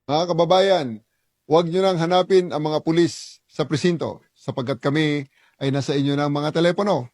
Mga kababayan, huwag nyo nang hanapin ang mga pulis sa presinto sapagkat kami ay nasa inyo ng mga telepono.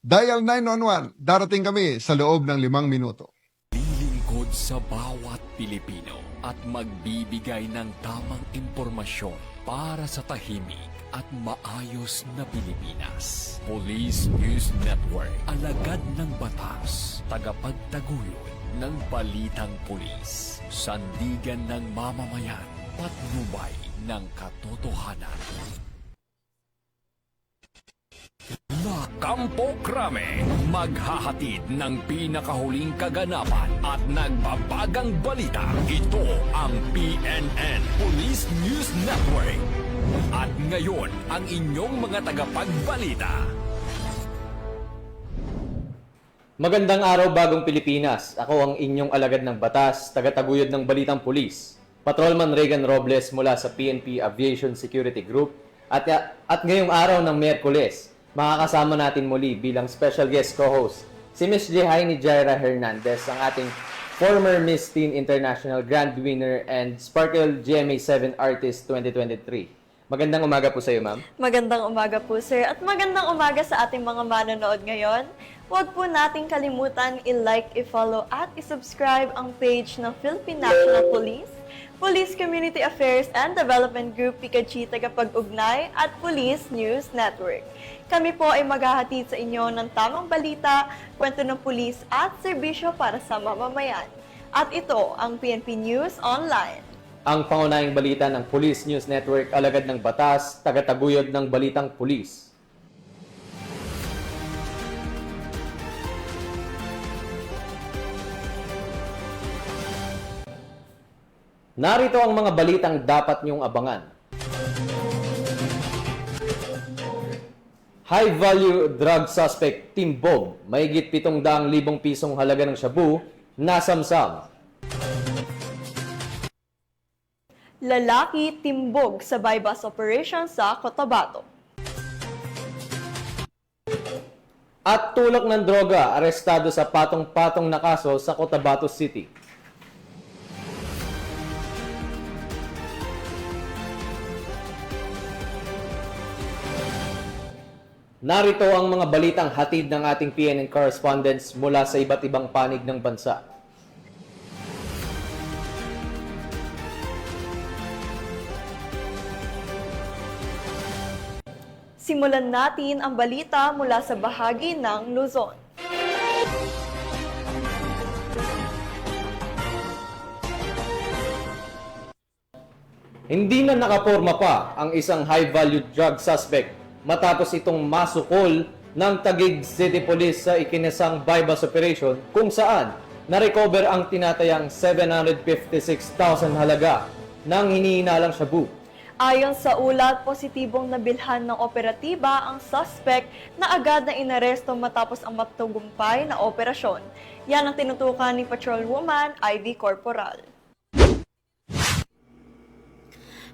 Dial 911, darating kami sa loob ng 5 minuto. Lilingkod sa bawat Pilipino at magbibigay ng tamang impormasyon para sa tahimik at maayos na Pilipinas. Police News Network, alagad ng batas, tagapagtaguyod ng balitang pulis, sandigan ng mamamayan, patnubay ng katotohanan. La Campo Crame, maghahatid ng pinakahuling kaganapan at nagbabagang balita. Ito ang PNN Police News Network. At ngayon, ang inyong mga tagapagbalita. Magandang araw, Bagong Pilipinas. Ako ang inyong alagad ng batas, tagataguyod ng Balitang Pulis, Patrolman Regan Robles mula sa PNP Aviation Security Group. At ngayong araw ng Miyerkules, makakasama natin muli bilang special guest co-host si Ms. Jehaini Jaira Hernandez, ang ating former Miss Teen International Grand Winner and Sparkle GMA 7 Artist 2023. Magandang umaga po sa iyo, ma'am. Magandang umaga po, sir. At magandang umaga sa ating mga manonood ngayon. Huwag po nating kalimutan i-like, i-follow at i-subscribe ang page ng Philippine National Police, Police Community Affairs and Development Group PICACHI Tagapag-Ugnay at Police News Network. Kami po ay maghahatid sa inyo ng tamang balita, kwento ng pulis at serbisyo para sa mamamayan. At ito ang PNP News Online. Ang pangunahing balita ng Police News Network, alagad ng batas, tagataguyod ng Balitang Pulis. Narito ang mga balitang dapat niyong abangan. High-value drug suspect timbog, mahigit 700,000 pisong halaga ng shabu, nasamsam. Lalaki timbog sa bypass operation sa Cotabato. At tulak ng droga, arestado sa patong-patong na kaso sa Cotabato City. Narito ang mga balitang hatid ng ating PNN correspondents mula sa iba't ibang panig ng bansa. Simulan natin ang balita mula sa bahagi ng Luzon. Hindi na nakaporma pa ang isang high-value drug suspect matapos itong masukol ng Taguig City Police sa ikinasang bypass operation kung saan na-recover ang tinatayang 756,000 halaga ng hinihinalang shabu. Ayon sa ulat, positibong nabilhan ng operatiba ang suspect na agad na inaresto matapos ang matagumpay na operasyon. Yan ang tinutukan ni Patrolwoman Ivy Corporal.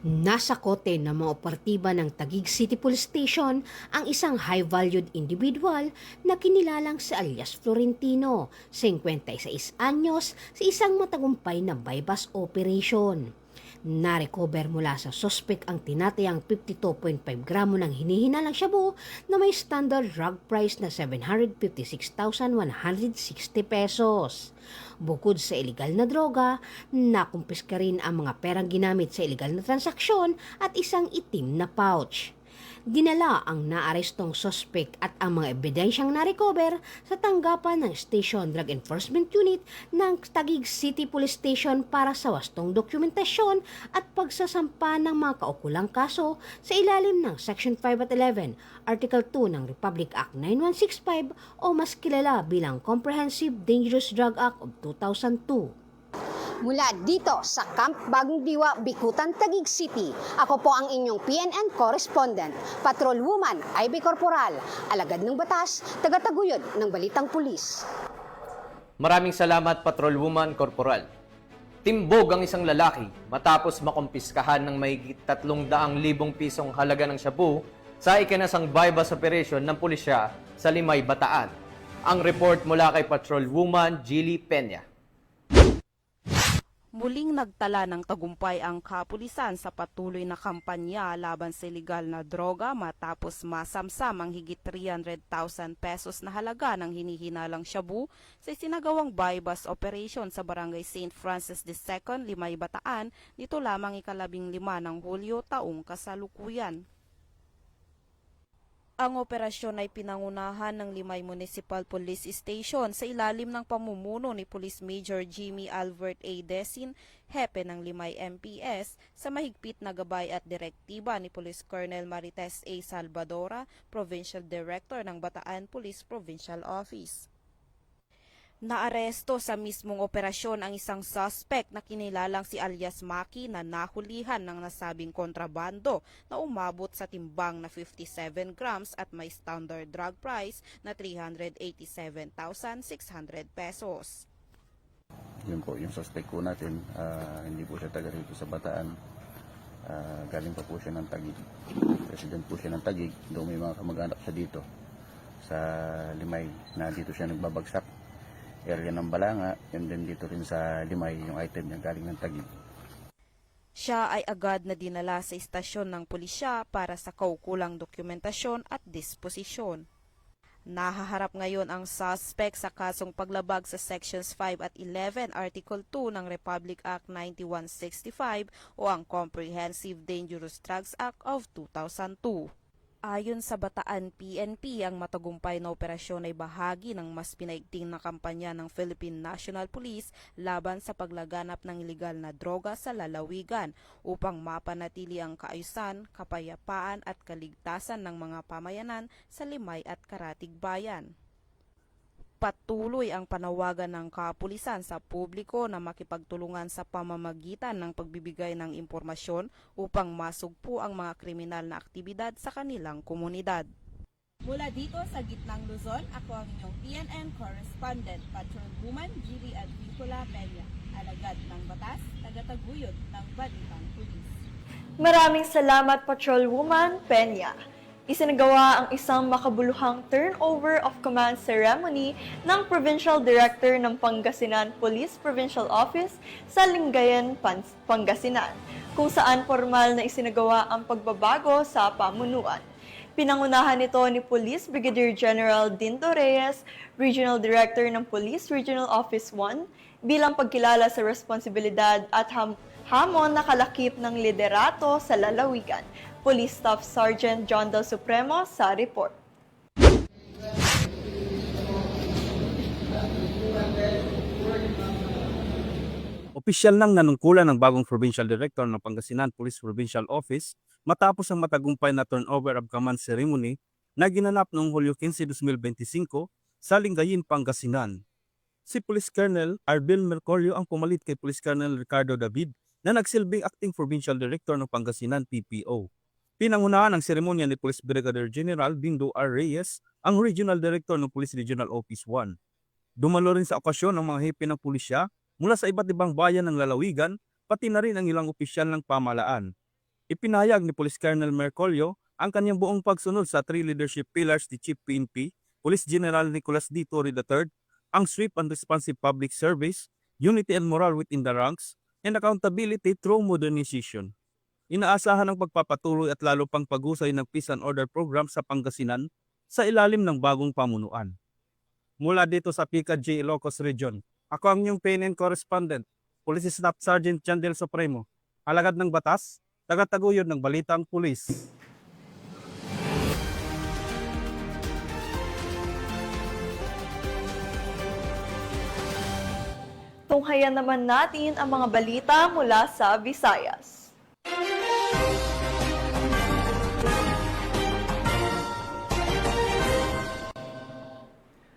Nasa kote ng mga operatiba ng Taguig City Police Station ang isang high-valued individual na kinilalang si alias Florentino, 56 anyos, sa isang matagumpay na bypass operation. Na-recover mula sa suspect ang tinatayang 52.5 gramo ng hinihinalang shabu na may standard drug price na 756,160 pesos. Bukod sa illegal na droga, nakumpiska rin ang mga perang ginamit sa illegal na transaksyon at isang itim na pouch. Dinala ang naarestong suspect at ang mga ebidensyang na-recover sa tanggapan ng Station Drug Enforcement Unit ng Taguig City Police Station para sa wastong dokumentasyon at pagsasampa ng mga kaukulang kaso sa ilalim ng Section 5 at 11, Article 2 ng Republic Act 9165 o mas kilala bilang Comprehensive Dangerous Drug Act of 2002. Mula dito sa Camp Bagong Diwa, Bikutan, Taguig City, ako po ang inyong PNN correspondent, Patrolwoman Ivy Corporal, alagad ng batas, tagataguyod ng Balitang Pulis. Maraming salamat, Patrolwoman Corporal. Timbog ang isang lalaki matapos makumpiskahan ng mahigit 300,000 pisong halaga ng shabu sa ikinasang bypass operation ng pulisya sa Limay, Bataan. Ang report mula kay Patrolwoman Jilly Peña. Muling nagtala ng tagumpay ang kapulisan sa patuloy na kampanya laban sa ilegal na droga matapos masamsam ang higit 300,000 pesos na halaga ng hinihinalang shabu sa isinagawang buy-bust operation sa barangay St. Francis II, Limay, Bataan nito lamang 15 ng Hulyo taong kasalukuyan. Ang operasyon ay pinangunahan ng Limay Municipal Police Station sa ilalim ng pamumuno ni Police Major Jimmy Albert A. Desin, hepe ng Limay MPS, sa mahigpit na gabay at direktiba ni Police Colonel Marites A. Salvadora, Provincial Director ng Bataan Police Provincial Office. Naaresto sa mismong operasyon ang isang suspect na kinilalang si alias Maki na nahulihan ng nasabing kontrabando na umabot sa timbang na 57 grams at may standard drug price na 387,600 pesos. Yun po, yung suspect po natin, hindi po siya taga rito sa Bataan. Galing pa po siya ng Taguig. Resident po siya ng Taguig, doon may mga kamag-anak siya dito sa Limay na dito siya nagbabagsak. Area ng Balanga, and then dito rin sa Limay yung item niya galing ng Taguig. Siya ay agad na dinala sa istasyon ng pulisya para sa kaukulang dokumentasyon at disposisyon. Nahaharap ngayon ang suspect sa kasong paglabag sa Sections 5 at 11 Article 2 ng Republic Act 9165 o ang Comprehensive Dangerous Drugs Act of 2002. Ayon sa Bataan PNP, ang matagumpay na operasyon ay bahagi ng mas pinaigting na kampanya ng Philippine National Police laban sa paglaganap ng ilegal na droga sa lalawigan upang mapanatili ang kaayusan, kapayapaan at kaligtasan ng mga pamayanan sa Limay at Karatig Bayan. Patuloy ang panawagan ng kapulisan sa publiko na makipagtulungan sa pamamagitan ng pagbibigay ng impormasyon upang masugpo ang mga kriminal na aktibidad sa kanilang komunidad. Mula dito sa gitnang Luzon, ako ang inyong PNN correspondent, Patrolwoman Gili Advincula Peña, alagad ng batas, tagataguyod ng Balitang Pulis. Maraming salamat, Patrolwoman Peña. Isinagawa ang isang makabuluhang turnover of command ceremony ng Provincial Director ng Pangasinan Police Provincial Office sa Lingayen, Pangasinan, kung saan formal na isinagawa ang pagbabago sa pamunuan. Pinangunahan nito ni Police Brigadier General Dindo Reyes, Regional Director ng Police Regional Office 1, bilang pagkilala sa responsibilidad at hamon na kalakip ng liderato sa lalawigan. Police Staff Sergeant John Del Supremo sa report. Opisyal nang nanungkulan ng bagong Provincial Director ng Pangasinan Police Provincial Office matapos ang matagumpay na turnover of command ceremony na ginanap noong Hulyo 15, 2025 sa Lingayen, Pangasinan. Si Police Colonel Arbil Mercurio ang pumalit kay Police Colonel Ricardo David na nagsilbing Acting Provincial Director ng Pangasinan PPO. Pinangunahan ang seremonya ni Police Brigadier General Dindo R. Reyes, ang Regional Director ng Police Regional Office 1. Dumalo rin sa okasyon ng mga hepe ng pulisya mula sa iba't ibang bayan ng lalawigan, pati na rin ang ilang opisyal ng pamahalaan. Ipinahayag ni Police Colonel Mercurio ang kanyang buong pagsunod sa 3 leadership pillars ni Chief PNP, Police General Nicolas D. Torre III, ang swift and responsive public service, unity and morale within the ranks, and accountability through modernization. Inaasahan ang pagpapatuloy at lalo pang paghusay ng Peace and Order Program sa Pangasinan sa ilalim ng bagong pamunuan. Mula dito sa PCAD Ilocos Region, ako ang inyong PNN correspondent, Police Staff Sergeant John Del Supremo, alagad ng batas, tagataguyod ng Balitang Pulis. Tunghayan naman natin ang mga balita mula sa Visayas.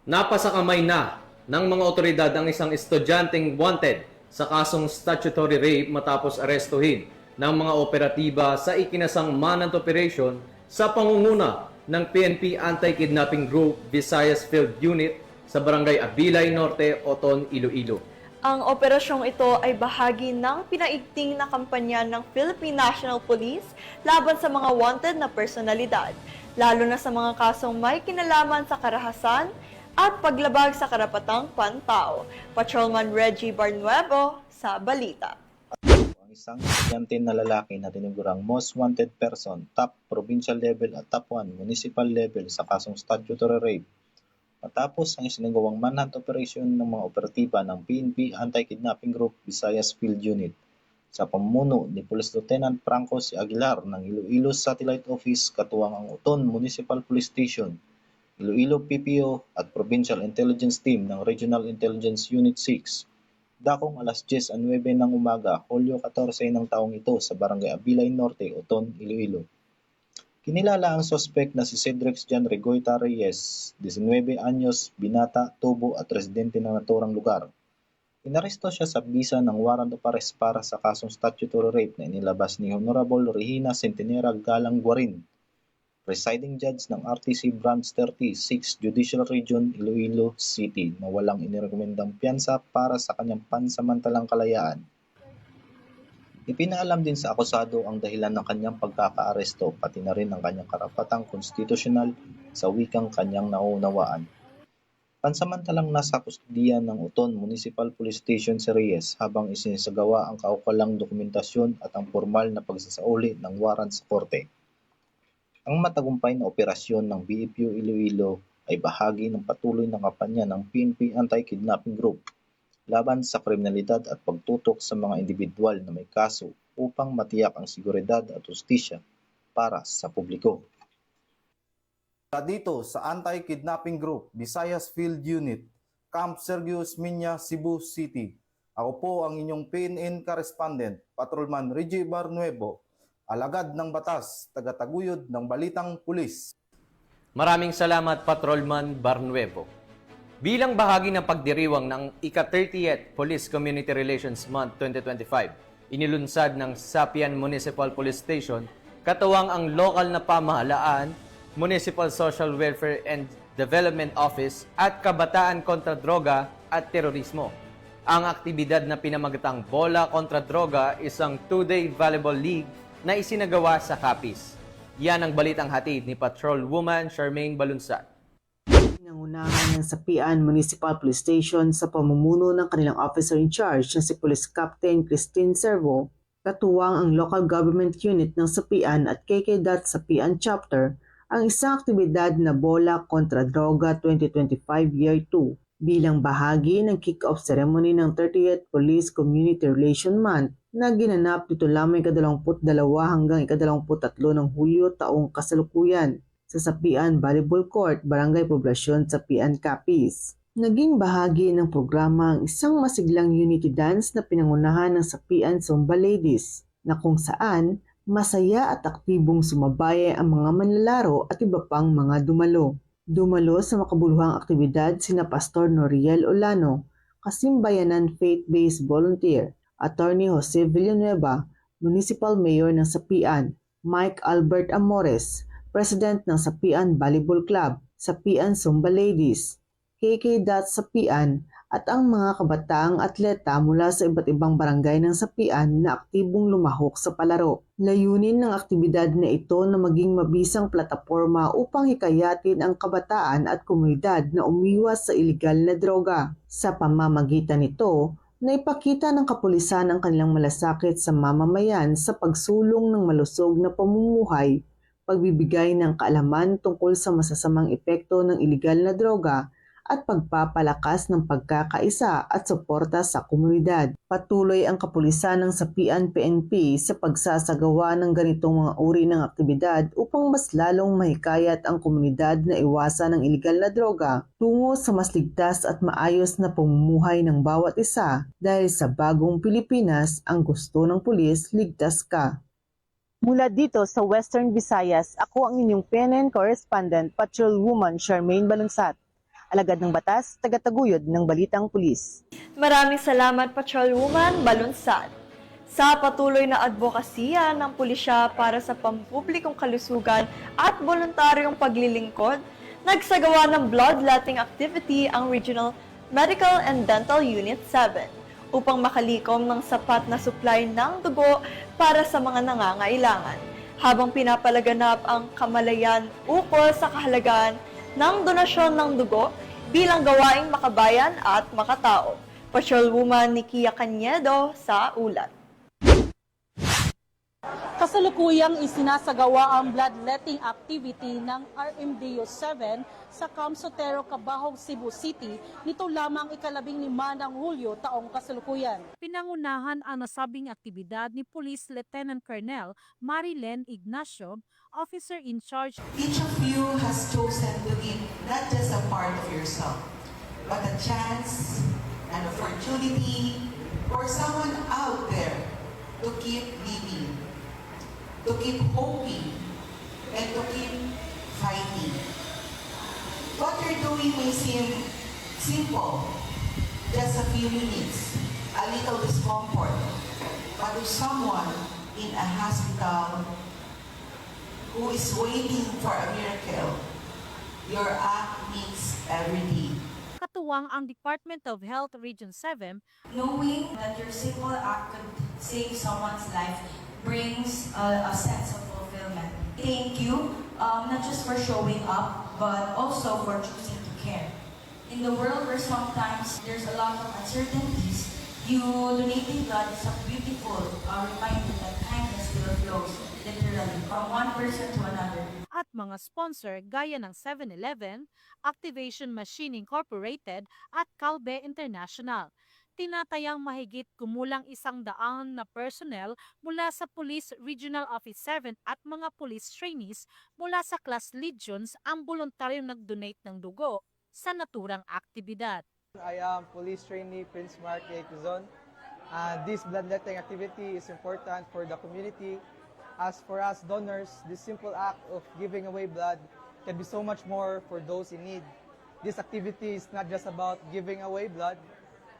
Napasakamay na ng mga otoridad ang isang estudyanteng wanted sa kasong statutory rape matapos arestuhin ng mga operatiba sa ikinasang manhunt operation sa pangunguna ng PNP Anti-Kidnapping Group Visayas Field Unit sa Barangay Abilay Norte, Oton, Iloilo. Ang operasyong ito ay bahagi ng pinaigting na kampanya ng Philippine National Police laban sa mga wanted na personalidad, lalo na sa mga kasong may kinalaman sa karahasan, at paglabag sa karapatang pantao. Patrolman Reggie Barnuevo sa balita. Ang isang estudyante na lalaki na tinugurang most wanted person, top provincial level at top 1 municipal level sa kasong statutory rape. Matapos ang isinagawang manhunt operation ng mga operatiba ng PNP Anti-Kidnapping Group Visayas Field Unit sa pamumuno ni Police Lieutenant Franco C. Aguilar ng Iloilo Satellite Office katuwang ang Uton Municipal Police Station, Iloilo PPO at Provincial Intelligence Team ng Regional Intelligence Unit 6. Dakong alas 10:09 ng umaga, Hulyo 14 ng taong ito sa Barangay Abilay Norte, Uton, Iloilo. Kinilala ang suspect na si Cedric Jan Regoyta Reyes, 19 anyos, binata, tubo at residente ng naturang lugar. Inaresto siya sa bisa ng warrant of arrest para sa kasong statutory rape na inilabas ni Honorable Regina Centenera Galang Guarin, presiding judge ng RTC Branch 36 Judicial Region, Iloilo City, na walang inirekomendang piyansa para sa kanyang pansamantalang kalayaan. Ipinaalam din sa akusado ang dahilan ng kanyang pagkakaaresto, pati na rin ang kanyang karapatang konstitusyonal sa wikang kanyang naunawaan. Pansamantalang nasa kustudiya ng Uton Municipal Police Station si Reyes habang isinasagawa ang kaukulang dokumentasyon at ang formal na pagsasauli ng warrant sa korte. Ang matagumpay na operasyon ng BFU Iloilo ay bahagi ng patuloy na kampanya ng PNP Anti-Kidnapping Group laban sa kriminalidad at pagtutok sa mga individual na may kaso upang matiyak ang seguridad at hustisya para sa publiko. Dito sa Anti-Kidnapping Group Visayas Field Unit, Camp Sergius Minya, Cebu City. Ako po ang inyong PNN correspondent, Patrolman Reggie Barnuevo, alagad ng batas, tagataguyod ng balitang pulis. Maraming salamat, Patrolman Barnuevo. Bilang bahagi ng pagdiriwang ng ika-30th Police Community Relations Month 2025, inilunsad ng Sapian Municipal Police Station katuwang ang lokal na pamahalaan, Municipal Social Welfare and Development Office at Kabataan kontra Droga at Terorismo. Ang aktibidad na pinamagatang Bola kontra Droga isang 2-day volleyball league na isinagawa sa Capiz. Yan ang balitang hatid ni Patrolwoman Charmaine Balunsat. Pinangunahan ng Sapian Municipal Police Station sa pamumuno ng kanilang officer in charge na si Police Captain Christine Servo, katuwang ang local government unit ng Sapian at KK.Sapian Sapian Chapter, ang isang aktibidad na Bola kontra Droga 2025 Year 2 bilang bahagi ng kick-off ceremony ng 30th Police Community Relation Month na ginanap dito lamang 22 hanggang 23 ng Hulyo taong kasalukuyan sa Sapian Volleyball Court, Barangay Poblasyon, Sapian, Capiz. Naging bahagi ng programa ang isang masiglang unity dance na pinangunahan ng Sapian Zumba Ladies na kung saan masaya at aktibong sumabay ang mga manlalaro at iba pang mga dumalo. Dumalo sa makabuluhang aktibidad sina Pastor Noriel Olano, Kasimbayanan Faith-Based Volunteer, Attorney Jose Villanueva, Municipal Mayor ng Sapian, Mike Albert Amores, President ng Sapian Volleyball Club, Sapian Zumba Ladies, KK.Sapian at ang mga kabataang atleta mula sa iba't ibang barangay ng Sapian na aktibong lumahok sa palaro. Layunin ng aktibidad na ito na maging mabisang plataporma upang hikayatin ang kabataan at komunidad na umiwas sa ilegal na droga. Sa pamamagitan nito, naipakita ng kapulisan ang kanilang malasakit sa mamamayan sa pagsulong ng malusog na pamumuhay, pagbibigay ng kaalaman tungkol sa masasamang epekto ng ilegal na droga, at pagpapalakas ng pagkakaisa at suporta sa komunidad. Patuloy ang kapulisan ng Sapian PNP sa pagsasagawa ng ganitong mga uri ng aktibidad upang mas lalong mahikayat ang komunidad na iwasan ang ilegal na droga tungo sa mas ligtas at maayos na pamumuhay ng bawat isa dahil sa bagong Pilipinas ang gusto ng pulis, ligtas ka. Mula dito sa Western Visayas, ako ang inyong PNN correspondent, Patrolwoman Charmaine Balunsat. Alagad ng batas, tagataguyod ng balitang pulis. Maraming salamat, Patrolwoman Balunsat. Sa patuloy na advokasya ng pulisya para sa pampublikong kalusugan at voluntaryong paglilingkod, nagsagawa ng bloodletting activity ang Regional Medical and Dental Unit 7 upang makalikom ng sapat na supply ng dugo para sa mga nangangailangan, habang pinapalaganap ang kamalayan ukol sa kahalagaan ng donasyon ng dugo. bilang gawaing makabayan at makatao. Patrolwoman Nikia Cañedo sa ulat. Kasalukuyang isinasagawa ang bloodletting activity ng RMDO 7 sa Camp Sotero, Cabahog, Cebu City nito lamang ika-15 ng Hulyo taong kasalukuyan. Pinangunahan ang nasabing aktibidad ni Police Lieutenant Colonel Marilyn Ignacio, officer in charge. Each of you has chosen to give not just a part of yourself, but a chance, an opportunity for someone out there to keep living, to keep hoping, and to keep fighting. What you're doing may seem simple, just a few minutes, a little discomfort, but to someone in a hospital who is waiting for a miracle, your act means every day. Katuwang ang Department of Health Region 7, knowing that your simple act could save someone's life brings a sense of fulfillment. Thank you, not just for showing up, but also for choosing to care. In the world where sometimes there's a lot of uncertainties, you donating blood is a beautiful reminder that kindness still flows, literally, from one person to another. at mga sponsor gaya ng 7-Eleven, Activation Machine Incorporated at Calbe International. Tinatayang mahigit kumulang 100 na personnel mula sa Police Regional Office 7 at mga police trainees mula sa Class Legions ang voluntaryong nag-donate ng dugo sa naturang aktibidad. I am Police Trainee Prince Mark A. Quezon. This bloodletting activity is important for the community. As for us donors, this simple act of giving away blood can be so much more for those in need. This activity is not just about giving away blood,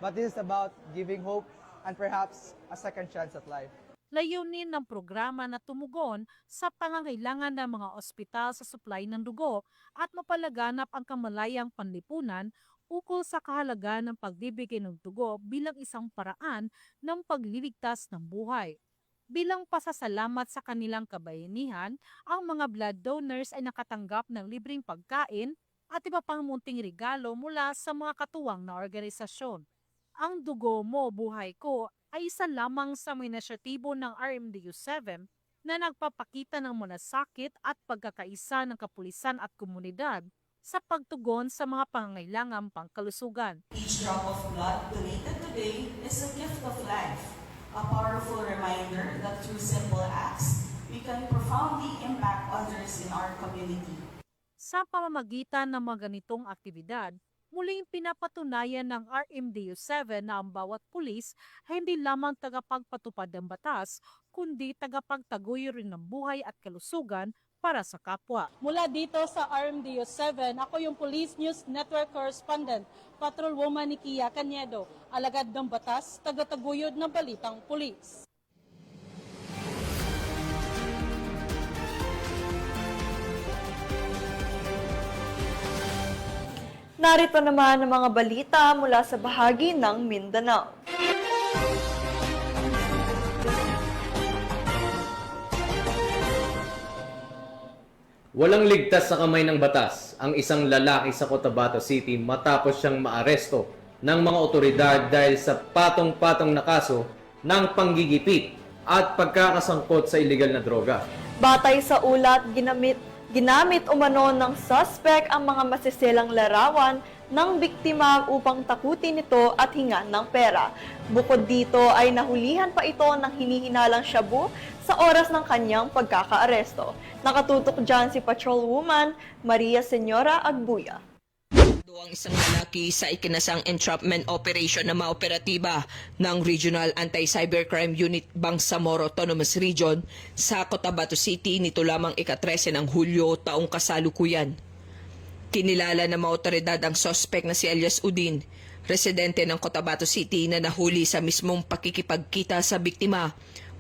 but this is about giving hope and perhaps a second chance at life. Layunin ng programa na tumugon sa pangangailangan ng mga ospital sa supply ng dugo at mapalaganap ang kamalayang panlipunan ukol sa kahalagaan ng pagbibigay ng dugo bilang isang paraan ng pagliligtas ng buhay. Bilang pasasalamat sa kanilang kabayanihan, ang mga blood donors ay nakatanggap ng libreng pagkain at iba pang munting regalo mula sa mga katuwang na organisasyon. Ang Dugo Mo, Buhay Ko ay isa lamang sa inisyatibo ng RMDU-7 na nagpapakita ng malasakit at pagkakaisa ng kapulisan at komunidad sa pagtugon sa mga pangangailangang pangkalusugan. Each drop of blood donated today is a gift of life, a powerful reminder that through simple acts, we can profoundly impact others in our community. Sa pamamagitan ng mga ganitong aktibidad, muling pinapatunayan ng RMDU-7 na ang bawat pulis ay hindi lamang tagapagpatupad ng batas, kundi tagapagtaguyod rin ng buhay at kalusugan para sa kapwa. Mula dito sa RMDU-7, ako yung Police News Network Correspondent, Patrolwoman Nikia Cañedo, alagad ng batas, tagataguyod ng balitang pulis. Narito naman ang mga balita mula sa bahagi ng Mindanao. Walang ligtas sa kamay ng batas ang isang lalaki sa Cotabato City matapos siyang maaresto ng mga otoridad dahil sa patong-patong na kaso ng panggigipit at pagkakasangkot sa iligal na droga. Batay sa ulat, ginamit umano ng suspect ang mga masiselang larawan ng biktima upang takutin ito at hingan ng pera. Bukod dito ay nahulihan pa ito ng hinihinalang shabu sa oras ng kanyang pagkakaaresto. Nakatutok dyan si Patrolwoman Maria Senyora Agbuya. Ang isang lalaki sa ikinasang entrapment operation na maoperatiba ng Regional Anti-Cybercrime Unit Bangsamoro Autonomous Region sa Cotabato City nito lamang ika-13 ng Hulyo taong kasalukuyan. Kinilala ng mga otoridad ang sospek na si Elias Udin, residente ng Cotabato City na nahuli sa mismong pakikipagkita sa biktima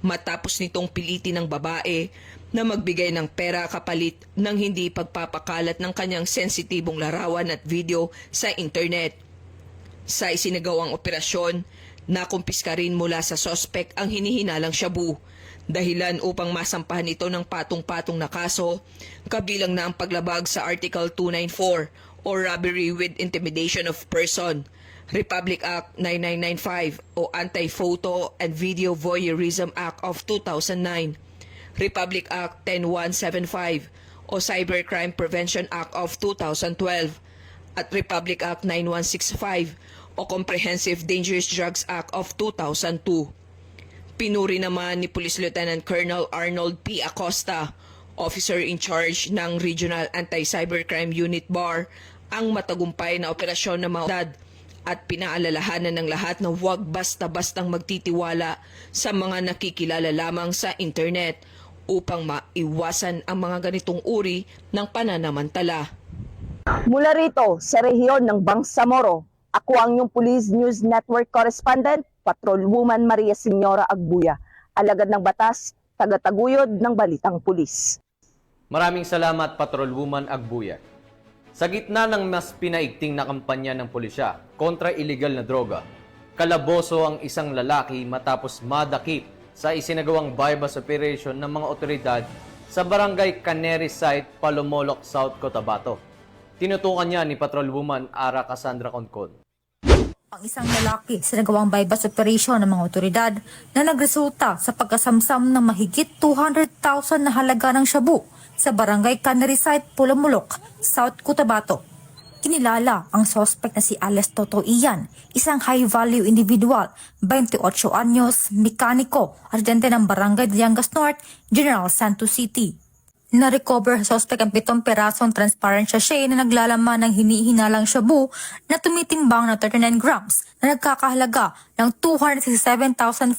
matapos nitong pilitin ng babae na magbigay ng pera kapalit ng hindi pagpapakalat ng kanyang sensitibong larawan at video sa internet. Sa isinagawang operasyon, nakumpiska rin mula sa sospek ang hinihinalang shabu, dahilan upang masampahan ito ng patong-patong na kaso, kabilang na ang paglabag sa Article 294 o robbery with intimidation of person, Republic Act 9995 o Anti-Photo and Video Voyeurism Act of 2009, Republic Act 10175 o Cybercrime Prevention Act of 2012 at Republic Act 9165 o Comprehensive Dangerous Drugs Act of 2002. Pinuri naman ni Police Lieutenant Colonel Arnold P. Acosta, Officer in Charge ng Regional Anti-Cybercrime Unit BAR, ang matagumpay na operasyon ng mga otoridad at pinaalalahanan ng lahat na huwag basta-bastang magtitiwala sa mga nakikilala lamang sa internet upang maiwasan ang mga ganitong uri ng pananamantala. Mula rito sa rehiyon ng Bangsamoro, ako ang inyong Police News Network Correspondent, Patrolwoman Maria Señora Agbuya, alagad ng batas, tagataguyod ng balitang pulis. Maraming salamat, Patrolwoman Agbuya. Sa gitna ng mas pinaigting na kampanya ng pulisya kontra illegal na droga, kalaboso ang isang lalaki matapos madakip sa isinagawang bypass operation ng mga otoridad sa barangay Canary Site, Palomoloc, South Cotabato. Tinutukan niya ni Patrolwoman Ara Cassandra Concon. Ang isang lalaki sa nagawang bypass operation ng mga otoridad na nagresulta sa pagkasamsam ng mahigit 200,000 na halaga ng shabu sa barangay Canary Site, Palomoloc, South Cotabato. Kinilala ang suspect na si Alex Toto Ian, isang high-value individual, 28 anyos, mekaniko, residente ng barangay Diangas North, General Santos City. Na-recover sa suspect ang 7 perasong transparent sachet na naglalaman ng hinihinalang shabu na tumitimbang na 39 grams na nagkakahalaga ng 267,540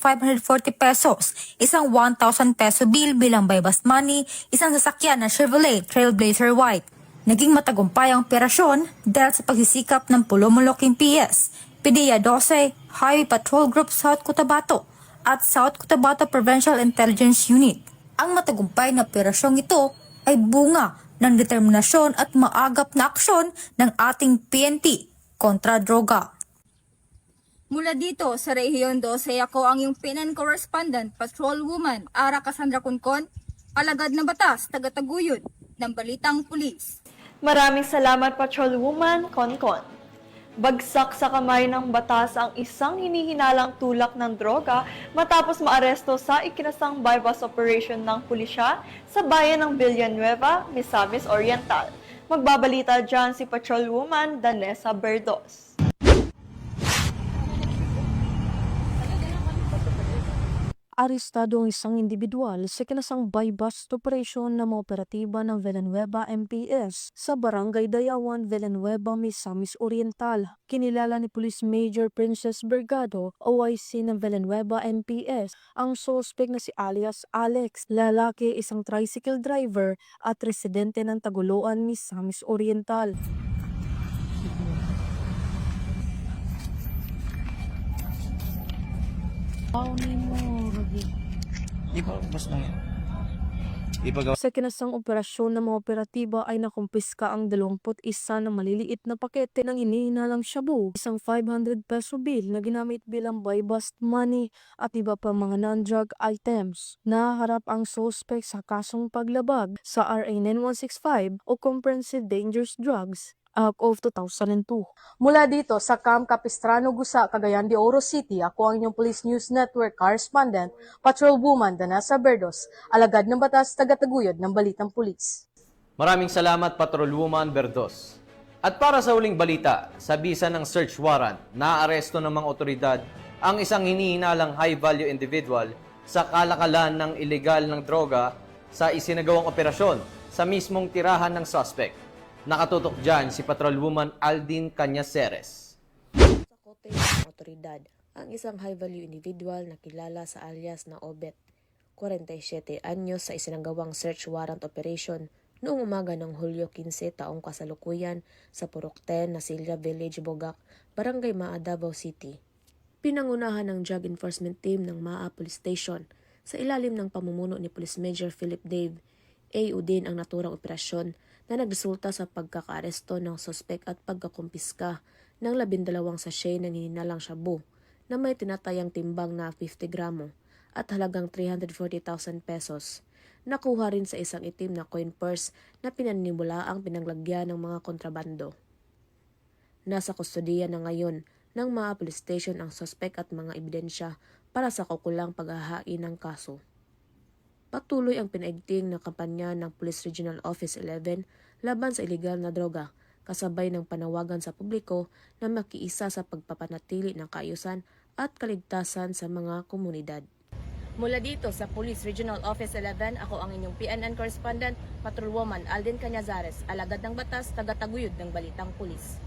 pesos, isang 1,000 peso bill bilang bypass money, isang sasakyan na Chevrolet Trailblazer White. Naging matagumpay ang operasyon dahil sa pagsisikap ng Palomoloc PS, PDEA 12, Highway Patrol Group South Cotabato at South Cotabato Provincial Intelligence Unit. Ang matagumpay na operasyong ito ay bunga ng determinasyon at maagap na aksyon ng ating PNP kontra droga. Mula dito sa Rehiyon 12, ako ang iyong PNN Correspondent, Patrolwoman Ara Cassandra Concon, alagad na batas, tagataguyod ng balitang pulis. Maraming salamat, Patrolwoman Concon. Bagsak sa kamay ng batas ang isang hinihinalang tulak ng droga matapos maaresto sa ikinasang bypass operation ng pulisya sa bayan ng Villanueva, Misamis Oriental. Magbabalita dyan si Patrolwoman Danessa Berdos. Arestado ang isang individual sa kinasang bypass operation na mga operatiba ng Villanueva MPS sa Barangay Dayawan, Villanueva, Misamis Oriental. Kinilala ni Police Major Princess Bergado, OIC ng Villanueva MPS, ang suspect na si alias Alex, lalaki, isang tricycle driver at residente ng Taguluan, Misamis Oriental. Sa kinasang operasyon ng mga operatiba ay nakumpiska ang 21 na maliliit na pakete ng hinihinalang shabu, isang 500 peso bill na ginamit bilang buy-bust money at iba pa mga non-drug items. Naharap ang suspect sa kasong paglabag sa RA 9165 o Comprehensive Dangerous Drugs Act of 2002. Mula dito sa Camp Capistrano, Gusa, Cagayan de Oro City, ako ang inyong Police News Network Correspondent, Patrolwoman Danessa Berdos, alagad ng batas, tagataguyod ng balitang pulis. Maraming salamat, Patrolwoman Berdos. At para sa huling balita, sa bisa ng search warrant, naaresto ng mga otoridad ang isang hinihinalang high-value individual sa kalakalan ng ilegal ng droga sa isinagawang operasyon sa mismong tirahan ng suspect. Nakatutok dyan si Patrolwoman Aldin Cañaceres. Sa kote ng otoridad, ang isang high-value individual na kilala sa alias na Obet, 47 anyos sa isinagawang search warrant operation noong umaga ng Hulyo 15 taong kasalukuyan sa Purok 10, Nasilla Village, Bogak, Barangay Maa, Davao City. Pinangunahan ng Drug Enforcement Team ng Maa Police Station sa ilalim ng pamumuno ni Police Major Philip Dave A. Udin ang naturang operasyon na nagresulta sa pagkakaaresto ng suspect at pagkakumpiska ng 12 sachet ng hinihinalang shabu na may tinatayang timbang na 50 gramo at halagang 340,000 pesos. Nakuha rin sa isang itim na coin purse na pinanimula ang pinaglagyan ng mga kontrabando. Nasa kustodiya na ngayon ng mga police station ang suspect at mga ebidensya para sa kaukulang paghahain ng kaso. Patuloy ang pinaigting na kampanya ng Police Regional Office 11 laban sa iligal na droga, kasabay ng panawagan sa publiko na makiisa sa pagpapanatili ng kaayusan at kaligtasan sa mga komunidad. Mula dito sa Police Regional Office 11, ako ang inyong PNN correspondent, Patrolwoman Alden Cañazares, alagad ng batas, tagataguyod ng balitang pulis.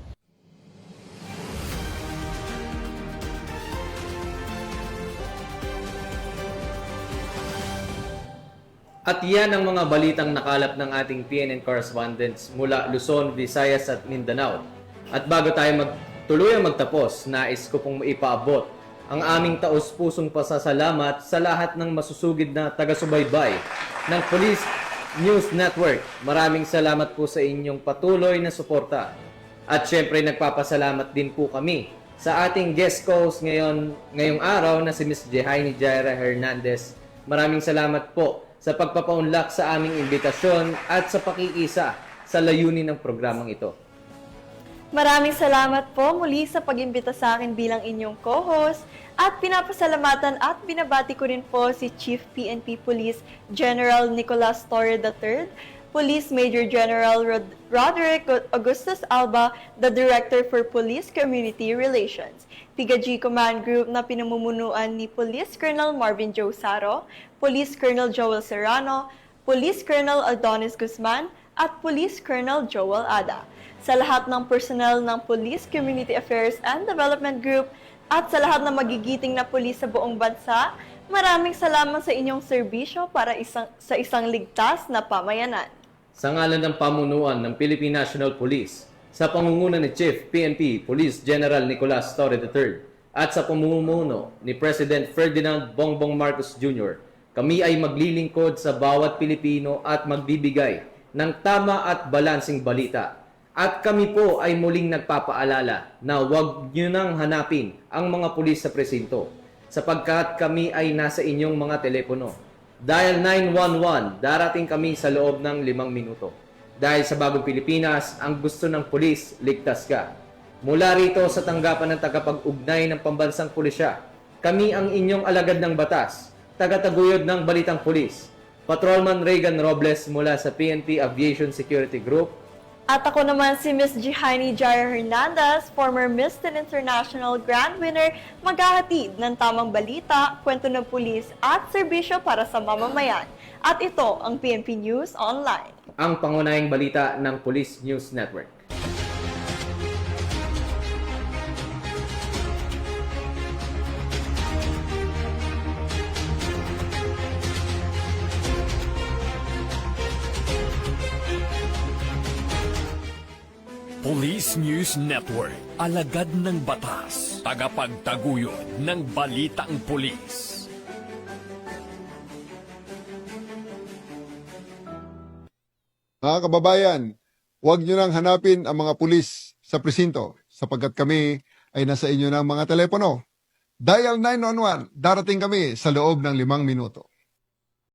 At yan ang mga balitang nakalap ng ating PNN correspondents mula Luzon, Visayas at Mindanao. At bago tayo tuluyang magtapos, nais ko pong maipaabot ang aming taos-pusong pasasalamat sa lahat ng masusugid na taga-subaybay ng Police News Network. Maraming salamat po sa inyong patuloy na suporta. At syempre nagpapasalamat din po kami sa ating guest host ngayong araw na si Ms. Jehaini Jaira Hernandez. Maraming salamat po sa pagpapaunlak sa aming imbitasyon at sa pakikisa sa layunin ng programang ito. Maraming salamat po muli sa pag-imbita sa akin bilang inyong co-host at pinapasalamatan at binabati ko rin po si Chief PNP Police General Nicolas Torre III, Police Major General Roderick Augustus Alba, the Director for Police Community Relations, PIGA-G Command Group na pinamumunuan ni Police Colonel Marvin Joe Saro, Police Colonel Joel Serrano, Police Colonel Adonis Guzman, at Police Colonel Joel Ada. Sa lahat ng personnel ng Police Community Affairs and Development Group at sa lahat ng magigiting na pulis sa buong bansa, maraming salamat sa inyong serbisyo para sa isang ligtas na pamayanan. Sa ngalan ng pamunuan ng Philippine National Police, sa pangunguna ni Chief PNP Police General Nicolas Torre III at sa pamumuno ni President Ferdinand Bongbong Marcos Jr., kami ay maglilingkod sa bawat Pilipino at magbibigay ng tama at balansing balita. At kami po ay muling nagpapaalala na huwag nyo nang hanapin ang mga pulis sa presinto sapagkat kami ay nasa inyong mga telepono. Dial 911, darating kami sa loob ng 5 minuto. Dahil sa bagong Pilipinas, ang gusto ng pulis, ligtas ka. Mula rito sa tanggapan ng tagapag-ugnay ng pambansang pulisya, kami ang inyong alagad ng batas, tagataguyod ng balitang pulis, Patrolman Regan Robles mula sa PNP Aviation Security Group. At ako naman si Ms. Jehaini Jaira Hernandez, former Miss Teen International Grand Winner, maghahatid ng tamang balita, kwento ng pulis at serbisyo para sa mamamayan. At ito ang PNP News Online. Ang pangunahing balita ng Police News Network. Police News Network, alagad ng batas, tagapagtaguyod ng balitang pulis. Mga kababayan, huwag nyo nang hanapin ang mga pulis sa presinto sapagkat kami ay nasa inyo ng mga telepono. Dial 911, darating kami sa loob ng 5 minuto.